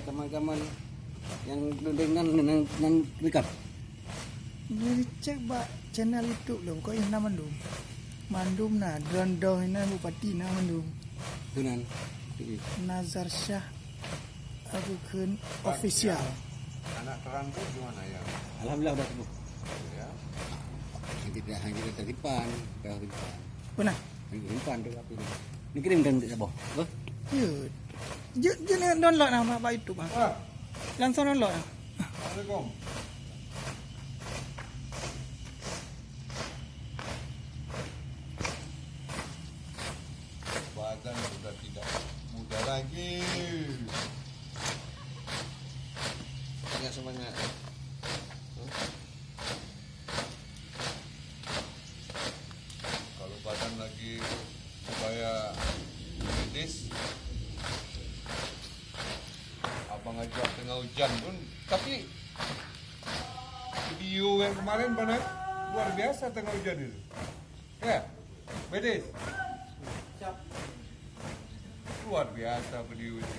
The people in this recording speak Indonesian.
kawan-kawan yang dengan dekat. Jadi cek ba channel YouTube lo ko ina mandum. Mandum na Dondo ina bupati na mandum. Tunan. Nazar Syah aku kun official. Anak terangku gimana ya? Alhamdulillah udah sembuh. Ya. Hanya tertimpan, Pernah? tertimpan tu apa ini? Ini kirim kan tak boh. Yud. Je download nama apa itu bang? Ah, Langsung download. Assalamualaikum. Badan sudah tidak muda lagi. Sangat semangat. Kalau badan lagi supaya medis, abang ajak tengah hujan pun. Tapi video yang kemarin benar luar biasa tengah hujan itu. Ya, medis. Luar biasa video itu.